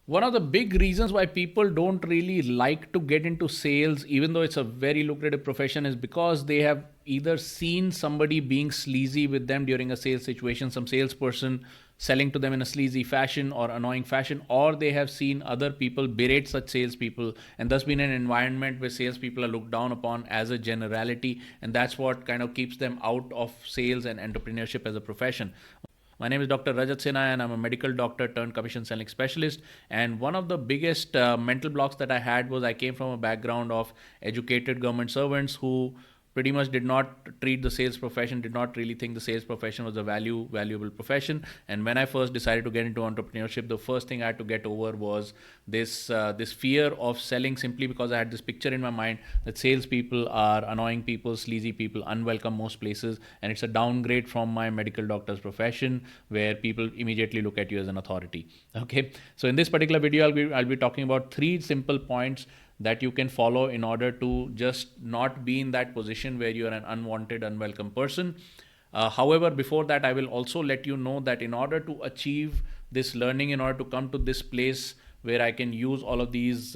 One of the big reasons why people don't really like to get into sales, even though it's a very lucrative profession, is because they have either seen somebody being sleazy with them during a sales situation, some salesperson selling to them in a sleazy fashion or annoying fashion, or they have seen other people berate such salespeople, and thus been an environment where salespeople are looked down upon as a generality, and that's what kind of keeps them out of sales and entrepreneurship as a profession. My name is Dr. Rajat Sinha, and I'm a medical doctor turned commission selling specialist. And one of the biggest mental blocks that I had was I came from a background of educated government servants who pretty much did not treat the sales profession, did not really think the sales profession was a valuable profession. And when I first decided to get into entrepreneurship, the first thing I had to get over was this fear of selling, simply because I had this picture in my mind that salespeople are annoying people, sleazy people, unwelcome most places, and it's a downgrade from my medical doctor's profession where people immediately look at you as an authority. Okay, so in this particular video, I'll be talking about 3 simple points that you can follow in order to just not be in that position where you're an unwanted, unwelcome person. However, before that, I will also let you know that in order to achieve this learning, in order to come to this place where I can use all of these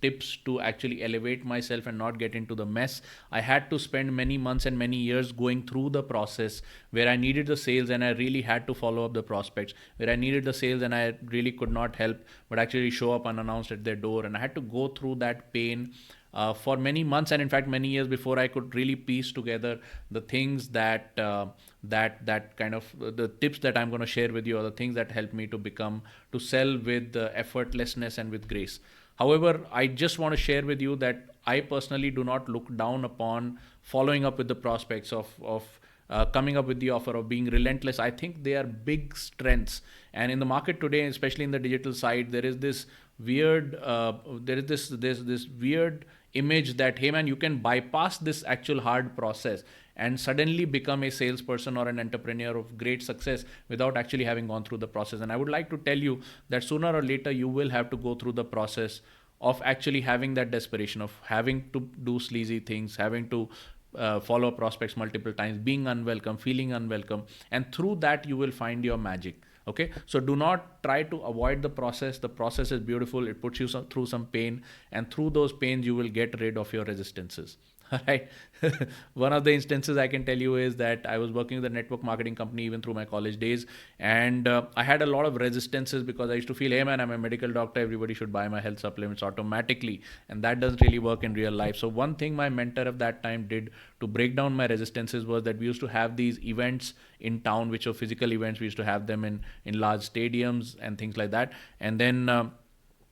tips to actually elevate myself and not get into the mess, I had to spend many months and many years going through the process where I needed the sales and I really had to follow up the prospects, where I needed the sales and I really could not help but actually show up unannounced at their door, and I had to go through that pain for many months and in fact many years before I could really piece together the things that kind of the tips that I'm going to share with you, or the things that help me to sell with effortlessness and with grace. However, I just want to share with you that I personally do not look down upon following up with the prospects of coming up with the offer, of being relentless. I think they are big strengths. And in the market today, especially in the digital side, there is this weird image that, hey man, you can bypass this actual hard process and suddenly become a salesperson or an entrepreneur of great success without actually having gone through the process. And I would like to tell you that sooner or later you will have to go through the process of actually having that desperation, of having to do sleazy things, having to follow prospects multiple times, being unwelcome, feeling unwelcome, and through that you will find your magic. Okay, so do not try to avoid the process. The process is beautiful. It puts you through some pain, and through those pains you will get rid of your resistances. All right. One of the instances I can tell you is that I was working with a network marketing company even through my college days, and I had a lot of resistances because I used to feel, hey man, I'm a medical doctor, everybody should buy my health supplements automatically, and that doesn't really work in real life. So one thing my mentor of that time did to break down my resistances was that we used to have these events in town, which were physical events. We used to have them in large stadiums and things like that, and then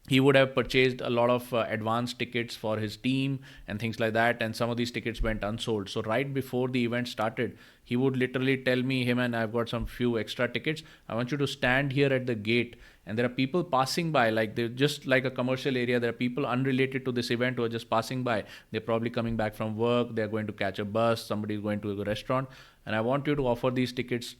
he would have purchased a lot of advanced tickets for his team and things like that, and some of these tickets went unsold. So right before the event started, he would literally tell me, hey man, I've got some few extra tickets, I want you to stand here at the gate, and there are people passing by, like they're just like a commercial area. There are people unrelated to this event who are just passing by. They're probably coming back from work, they're going to catch a bus, somebody's going to a restaurant, and I want you to offer these tickets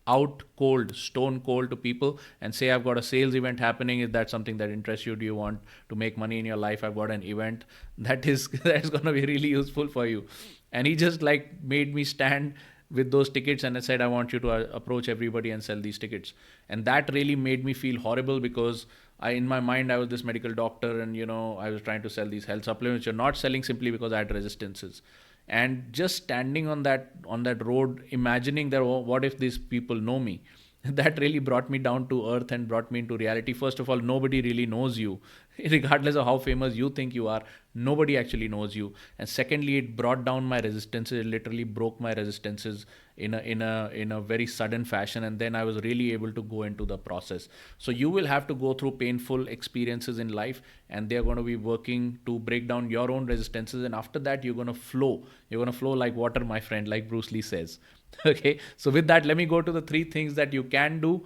out cold, stone cold to people, and say, I've got a sales event happening. Is that something that interests you? Do you want to make money in your life? I've got an event that's going to be really useful for you. And he just like made me stand with those tickets, and I said, I want you to approach everybody and sell these tickets. And that really made me feel horrible because in my mind, I was this medical doctor, and I was trying to sell these health supplements. You're not selling simply because I had resistances. And just standing on that road, imagining that, oh, what if these people know me, that really brought me down to earth and brought me into reality. First of all, nobody really knows you. Regardless of how famous you think you are, nobody actually knows you. And secondly, it brought down my resistances. It literally broke my resistances in a very sudden fashion, and then I was really able to go into the process. So you will have to go through painful experiences in life, and they're going to be working to break down your own resistances, and after that you're going to flow like water, my friend, like Bruce Lee says. Okay, so with that, let me go to the 3 things that you can do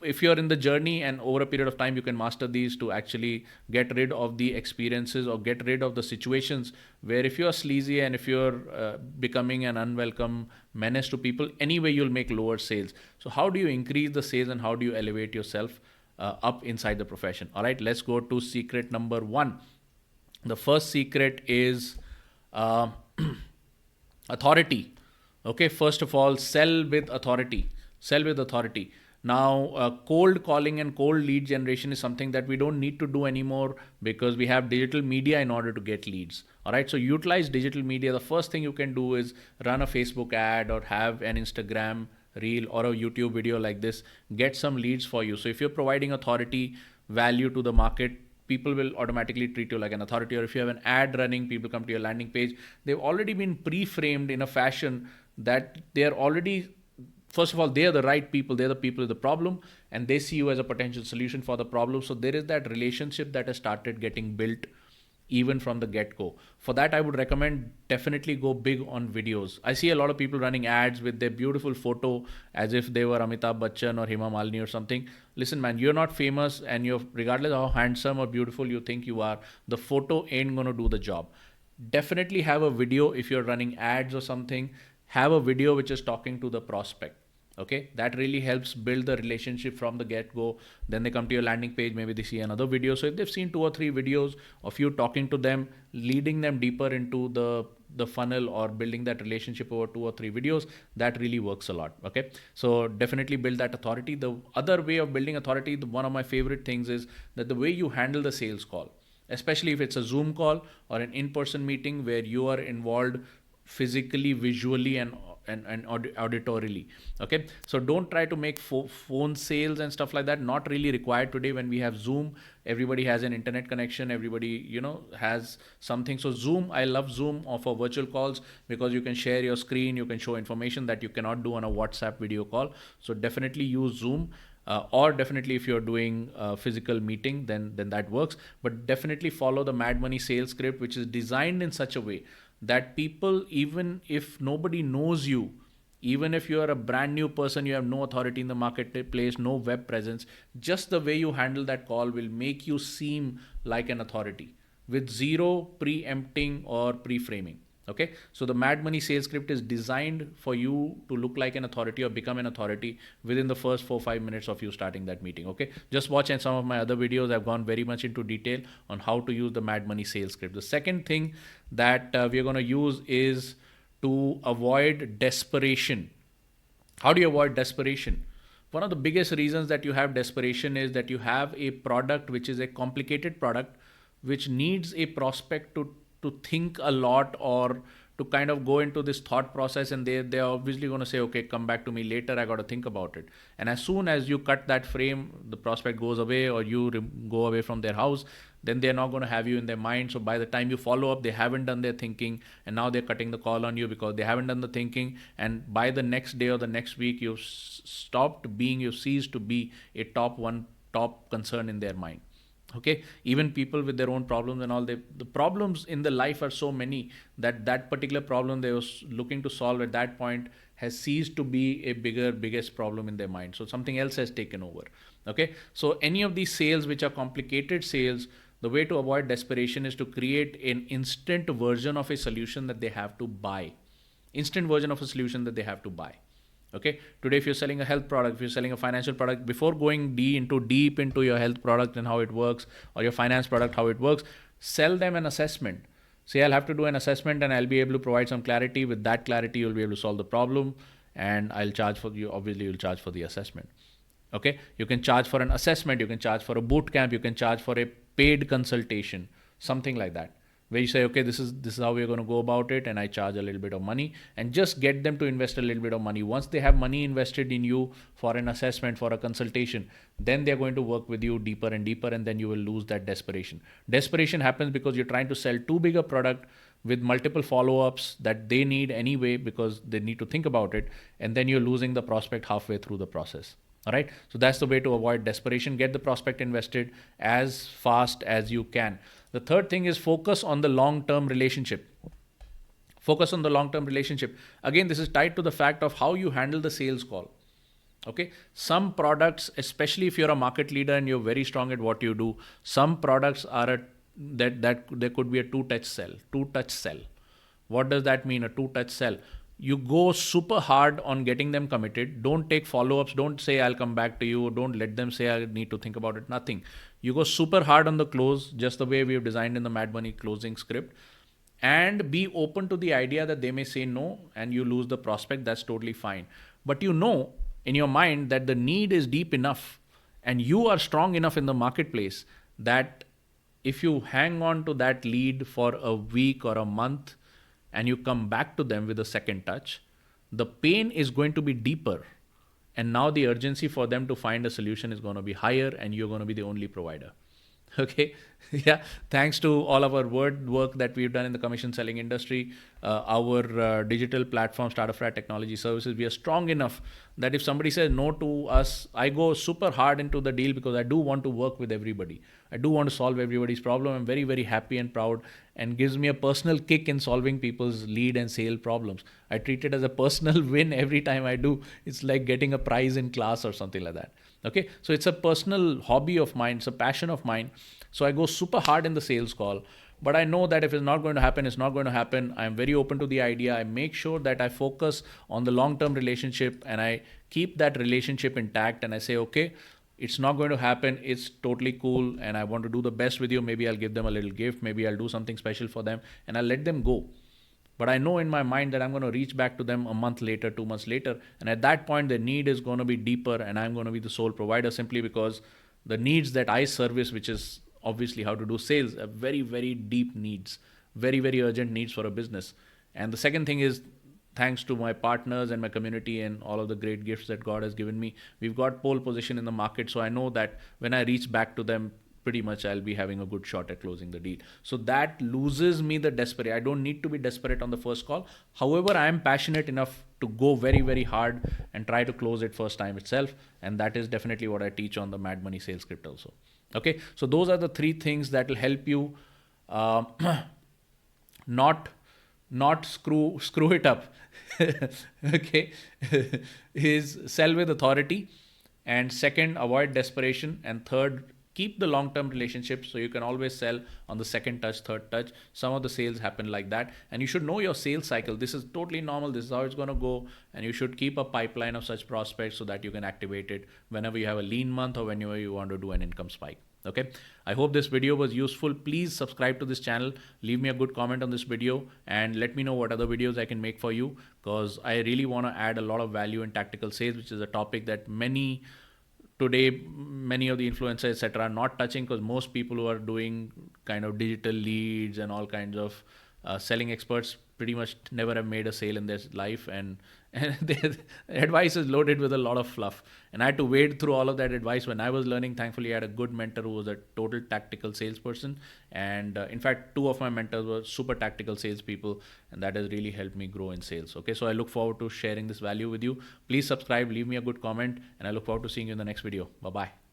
if you're in the journey, and over a period of time you can master these to actually get rid of the experiences or get rid of the situations where if you're sleazy and if you're becoming an unwelcome menace to people, anyway you'll make lower sales. So how do you increase the sales and how do you elevate yourself up inside the profession? All right, let's go to secret number 1. The first secret is authority. Okay, first of all, sell with authority. Sell with authority. Now, cold calling and cold lead generation is something that we don't need to do anymore because we have digital media in order to get leads. All right, so utilize digital media. The first thing you can do is run a Facebook ad or have an Instagram reel or a YouTube video like this. Get some leads for you. So if you're providing authority, value to the market, people will automatically treat you like an authority. Or if you have an ad running, people come to your landing page. They've already been pre-framed in a fashion that they're already, first of all, they are the right people. They're the people with the problem, and they see you as a potential solution for the problem. So there is that relationship that has started getting built even from the get-go. For that, I would recommend definitely go big on videos. I see a lot of people running ads with their beautiful photo as if they were Amitabh Bachchan or Hema Malini or something. Listen, man, you're not famous, and you're, regardless of how handsome or beautiful you think you are, the photo ain't going to do the job. Definitely have a video. If you're running ads or something, have a video which is talking to the prospect. Okay, that really helps build the relationship from the get-go. Then they come to your landing page, maybe they see another video. So if they've seen 2 or 3 videos of you talking to them, leading them deeper into the funnel or building that relationship over 2 or 3 videos, that really works a lot. Okay, so definitely build that authority. The other way of building authority, one of my favorite things is that the way you handle the sales call, especially if it's a Zoom call or an in-person meeting where you are involved physically, visually, and auditorily. Okay, so don't try to make phone sales and stuff like that. Not really required today when we have Zoom. Everybody has an internet connection. Everybody, has something. So Zoom, I love Zoom for virtual calls because you can share your screen, you can show information that you cannot do on a WhatsApp video call. So definitely use Zoom. Or definitely if you're doing a physical meeting, then that works. But definitely follow the Mad Money sales script, which is designed in such a way that people, even if nobody knows you, even if you are a brand new person, you have no authority in the marketplace, no web presence, just the way you handle that call will make you seem like an authority with zero preempting or pre-framing. Okay, so the Mad Money sales script is designed for you to look like an authority or become an authority within the first 4 or 5 minutes of you starting that meeting. Okay, just watch and some of my other videos. I've gone very much into detail on how to use the Mad Money sales script. The second thing that we are going to use is to avoid desperation. How do you avoid desperation? One of the biggest reasons that you have desperation is that you have a product which is a complicated product which needs a prospect to think a lot or to kind of go into this thought process, and they're obviously going to say, okay, come back to me later, I got to think about it. And as soon as you cut that frame, the prospect goes away or you go away from their house, then they're not going to have you in their mind. So by the time you follow up, they haven't done their thinking, and now they're cutting the call on you because they haven't done the thinking. And by the next day or the next week, you've ceased to be a top concern in their mind. Okay, even people with their own problems and all, the problems in the life are so many that particular problem they was looking to solve at that point has ceased to be a biggest problem in their mind. So something else has taken over. Okay, so any of these sales which are complicated sales, the way to avoid desperation is to create an instant version of a solution that they have to buy. Instant version of a solution that they have to buy. Okay, today if you're selling a health product, if you're selling a financial product, before going deep into your health product and how it works, or your finance product, how it works, sell them an assessment. Say, I'll have to do an assessment and I'll be able to provide some clarity. With that clarity, you'll be able to solve the problem, and I'll charge for you. Obviously, you'll charge for the assessment. Okay, you can charge for an assessment, you can charge for a boot camp, you can charge for a paid consultation, something like that, where you say, okay, this is how we're going to go about it, and I charge a little bit of money, and just get them to invest a little bit of money. Once they have money invested in you for an assessment, for a consultation, then they're going to work with you deeper and deeper, and then you will lose that desperation. Desperation happens because you're trying to sell too big a product with multiple follow-ups that they need anyway because they need to think about it, and then you're losing the prospect halfway through the process. All right, so that's the way to avoid desperation. Get the prospect invested as fast as you can. The third thing is focus on the long-term relationship. Focus on the long-term relationship. Again, this is tied to the fact of how you handle the sales call. Okay, some products, especially if you're a market leader and you're very strong at what you do, some products are that there could be a two-touch sell. What does that mean? A two-touch sell. You go super hard on getting them committed. Don't take follow-ups. Don't say, I'll come back to you. Don't let them say, I need to think about it. Nothing. You go super hard on the close, just the way we have designed in the Mad Money closing script, and be open to the idea that they may say no and you lose the prospect. That's totally fine. But in your mind that the need is deep enough and you are strong enough in the marketplace that if you hang on to that lead for a week or a month and you come back to them with a second touch, the pain is going to be deeper. And now the urgency for them to find a solution is going to be higher, and you're going to be the only provider. Okay. Yeah, thanks to all of our word work that we've done in the commission selling industry, our digital platform Startup Technology Services, we are strong enough that if somebody says no to us, I go super hard into the deal because I do want to work with everybody. I do want to solve everybody's problem. I'm very, very happy and proud, and gives me a personal kick in solving people's lead and sale problems. I treat it as a personal win every time I do. It's like getting a prize in class or something like that. Okay, so it's a personal hobby of mine, it's a passion of mine. So I go super hard in the sales call, but I know that if it's not going to happen, it's not going to happen. I'm very open to the idea. I make sure that I focus on the long-term relationship and I keep that relationship intact, and I say, okay, it's not going to happen, it's totally cool, and I want to do the best with you. Maybe I'll give them a little gift, maybe I'll do something special for them, and I'll let them go. But I know in my mind that I'm going to reach back to them a month later, 2 months later. And at that point, the need is going to be deeper, and I'm going to be the sole provider, simply because the needs that I service, which is obviously how to do sales, are very, very deep needs, very, very urgent needs for a business. And the second thing is, thanks to my partners and my community and all of the great gifts that God has given me, we've got pole position in the market. So I know that when I reach back to them, pretty much I'll be having a good shot at closing the deal. So that loses me the desperate. I don't need to be desperate on the first call. However, I am passionate enough to go very, very hard and try to close it first time itself. And that is definitely what I teach on the Mad Money Sales Script also. Okay, so those are the three things that will help you uh, not screw it up. Okay, is sell with authority, and second, avoid desperation, and third, keep the long term relationship so you can always sell on the second touch, third touch. Some of the sales happen like that, and you should know your sales cycle. This is totally normal, this is how it's going to go, and you should keep a pipeline of such prospects so that you can activate it whenever you have a lean month or whenever you want to do an income spike. Okay, I hope this video was useful. Please subscribe to this channel, leave me a good comment on this video, and let me know what other videos I can make for you, because I really want to add a lot of value in tactical sales, which is a topic that many of the influencers etc are not touching, because most people who are doing kind of digital leads and all kinds of selling experts pretty much never have made a sale in their life, and their advice is loaded with a lot of fluff, and I had to wade through all of that advice when I was learning. Thankfully, I had a good mentor who was a total tactical salesperson, and in fact, two of my mentors were super tactical salespeople, and that has really helped me grow in sales. Okay, so I look forward to sharing this value with you. Please subscribe, leave me a good comment, and I look forward to seeing you in the next video. Bye bye.